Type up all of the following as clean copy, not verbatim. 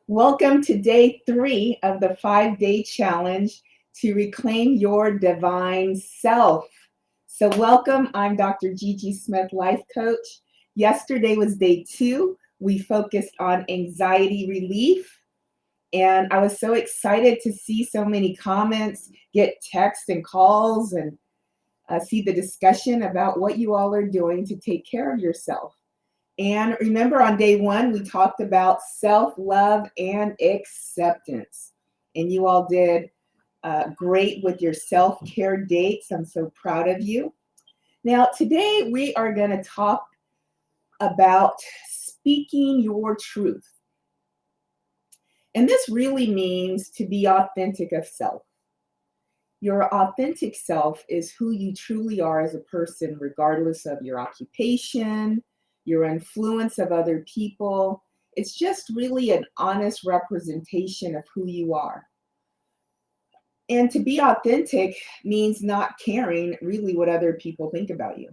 Welcome to day 3 of the 5-day challenge to reclaim your divine self. So, welcome. I'm Dr. Gigi Smith, life coach. Yesterday was day 2. We focused on anxiety relief, and I was so excited to see so many comments, get texts and calls, and see the discussion about what you all are doing to take care of yourself. And remember, on day 1, we talked about self love and acceptance. And you all did great with your self care dates. I'm so proud of you. Now, today we are going to talk about speaking your truth. And this really means to be authentic of self. Your authentic self is who you truly are as a person, regardless of your occupation, your influence of other people. It's just really an honest representation of who you are. And to be authentic means not caring really what other people think about you.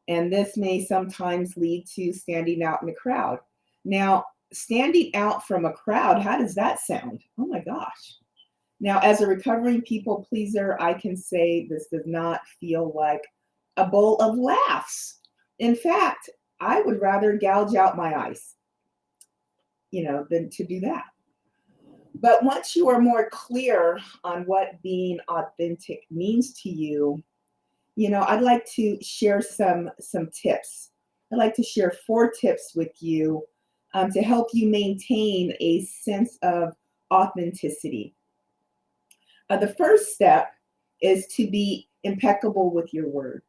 And this may sometimes lead to standing out in a crowd. Now, standing out from a crowd, how does that sound? Oh my gosh. Now, as a recovering people pleaser, I can say this does not feel like a bowl of laughs. In fact, I would rather gouge out my eyes, than to do that. But once you are more clear on what being authentic means to you, I'd like to share some tips. I'd like to share 4 tips with you to help you maintain a sense of authenticity. The first step is to be impeccable with your word.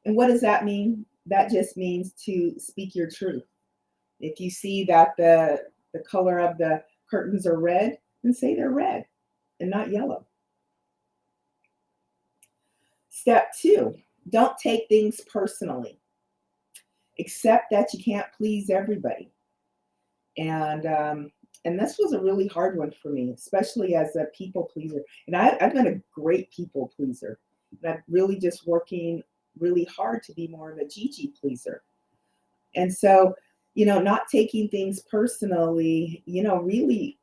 And what does that mean? That just means to speak your truth. If you see that the color of the curtains are red, then say they're red and not yellow. Step 2, don't take things personally. Accept that you can't please everybody. And this was a really hard one for me, especially as a people pleaser. And I've been a great people pleaser. And I'm really just working really hard to be more of a Gigi pleaser. And so, not taking things personally, really,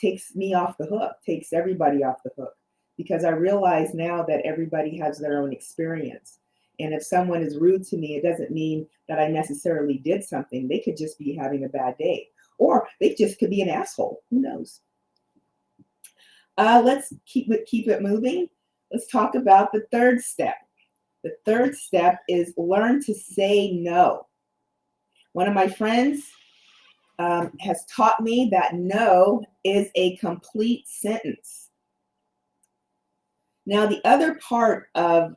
takes me off the hook, takes everybody off the hook. Because I realize now that everybody has their own experience. And if someone is rude to me, it doesn't mean that I necessarily did something. They could just be having a bad day. Or they just could be an asshole. Who knows? Let's keep it moving. Let's talk about the third step. The third step is learn to say no. One of my friends has taught me that no is a complete sentence. Now, the other part of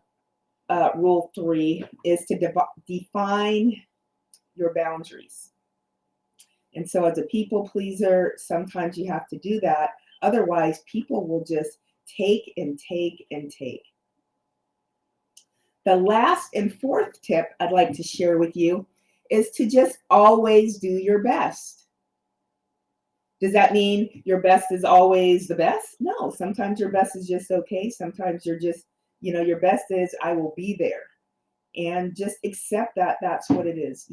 Rule 3 is to define your boundaries. And so as a people pleaser, sometimes you have to do that. Otherwise, people will just take and take and take. The last and 4th tip I'd like to share with you is to just always do your best. Does that mean your best is always the best? No, sometimes your best is just okay. Sometimes you're just, your best is I will be there. And just accept that that's what it is.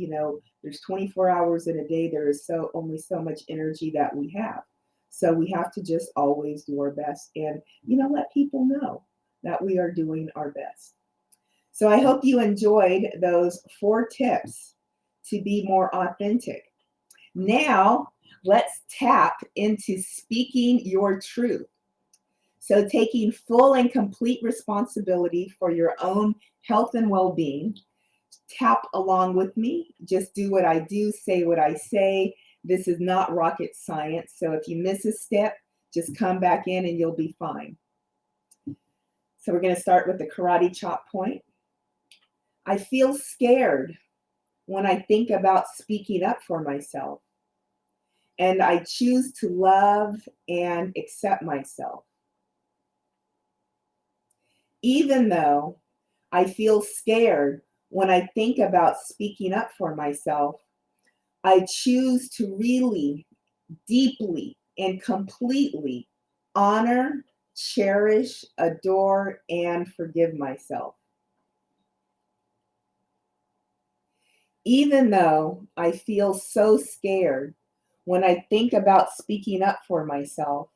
There's 24 hours in a day. There is only so much energy that we have. So we have to just always do our best and, let people know that we are doing our best. So I hope you enjoyed those 4 tips to be more authentic. Now, let's tap into speaking your truth. So taking full and complete responsibility for your own health and well-being. Tap along with me. Just do what I do, say what I say. This is not rocket science. So if you miss a step, just come back in and you'll be fine. So we're going to start with the karate chop point. I feel scared when I think about speaking up for myself. And I choose to love and accept myself. Even though I feel scared when I think about speaking up for myself, I choose to really, deeply, and completely honor, cherish, adore, and forgive myself. Even though I feel so scared When I think about speaking up for myself,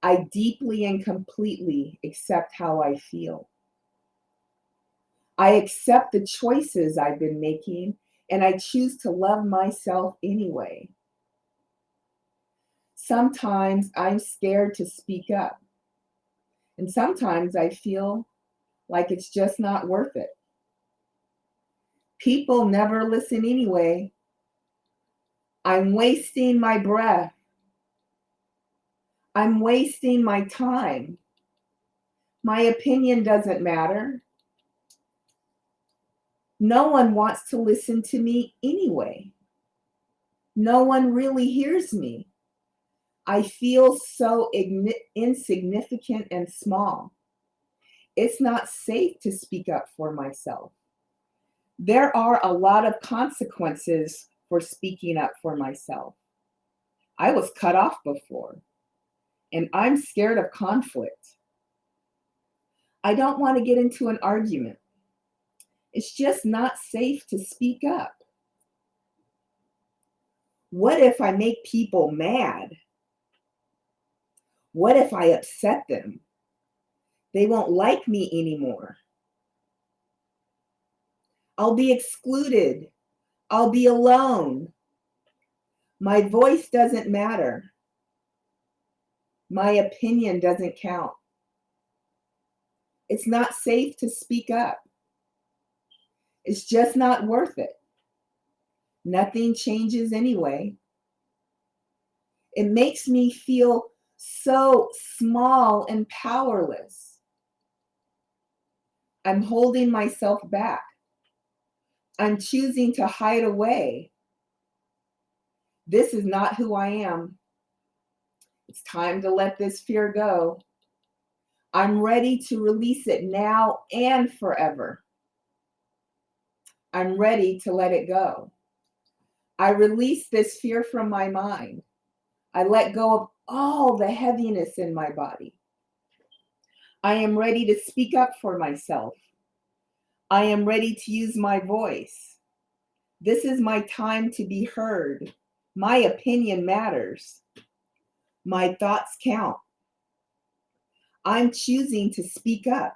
I deeply and completely accept how I feel. I accept the choices I've been making, and I choose to love myself anyway. Sometimes I'm scared to speak up, and sometimes I feel like it's just not worth it. People never listen anyway. I'm wasting my breath. I'm wasting my time. My opinion doesn't matter. No one wants to listen to me anyway. No one really hears me. I feel so insignificant and small. It's not safe to speak up for myself. There are a lot of consequences for speaking up for myself. I was cut off before, and I'm scared of conflict. I don't want to get into an argument. It's just not safe to speak up. What if I make people mad? What if I upset them? They won't like me anymore. I'll be excluded. I'll be alone. My voice doesn't matter. My opinion doesn't count. It's not safe to speak up. It's just not worth it. Nothing changes anyway. It makes me feel so small and powerless. I'm holding myself back. I'm choosing to hide away. This is not who I am. It's time to let this fear go. I'm ready to release it now and forever. I'm ready to let it go. I release this fear from my mind. I let go of all the heaviness in my body. I am ready to speak up for myself. I am ready to use my voice. This is my time to be heard. My opinion matters. My thoughts count. I'm choosing to speak up.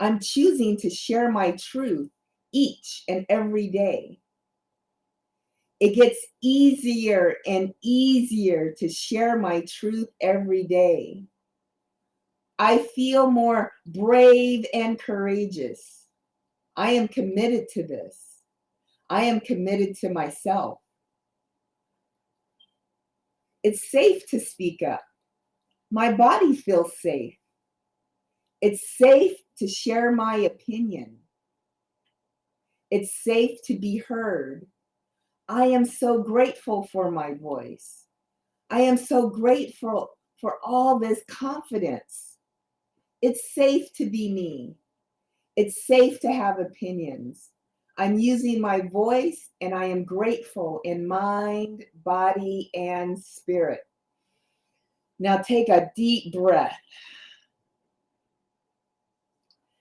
I'm choosing to share my truth each and every day. It gets easier and easier to share my truth every day. I feel more brave and courageous. I am committed to this. I am committed to myself. It's safe to speak up. My body feels safe. It's safe to share my opinion. It's safe to be heard. I am so grateful for my voice. I am so grateful for all this confidence. It's safe to be me. It's safe to have opinions. I'm using my voice and I am grateful in mind, body, and spirit. Now take a deep breath.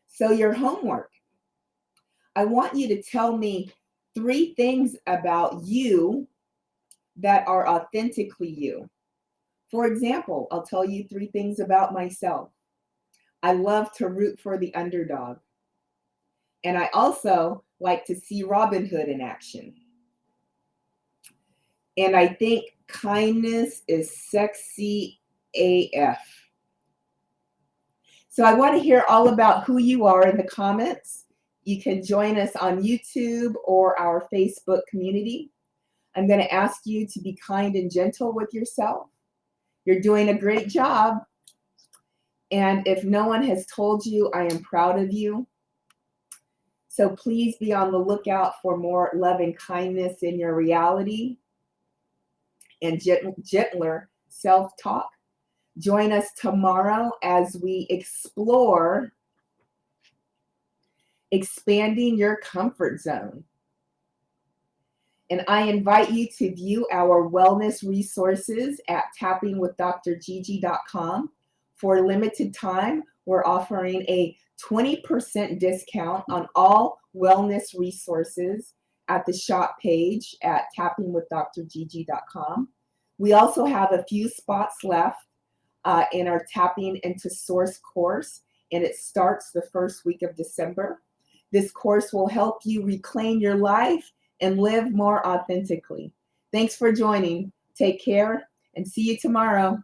So your homework, I want you to tell me 3 things about you that are authentically you. For example, I'll tell you 3 things about myself. I love to root for the underdog. And I also like to see Robin Hood in action. And I think kindness is sexy AF. So I want to hear all about who you are in the comments. You can join us on YouTube or our Facebook community. I'm going to ask you to be kind and gentle with yourself. You're doing a great job. And if no one has told you, I am proud of you. So please be on the lookout for more love and kindness in your reality and gentler self-talk. Join us tomorrow as we explore expanding your comfort zone. And I invite you to view our wellness resources at tappingwithdrgigi.com. For a limited time, we're offering a 20% discount on all wellness resources at the shop page at tappingwithdrgg.com. We also have a few spots left in our Tapping into Source course, and it starts the first week of December. This course will help you reclaim your life and live more authentically. Thanks for joining. Take care and see you tomorrow.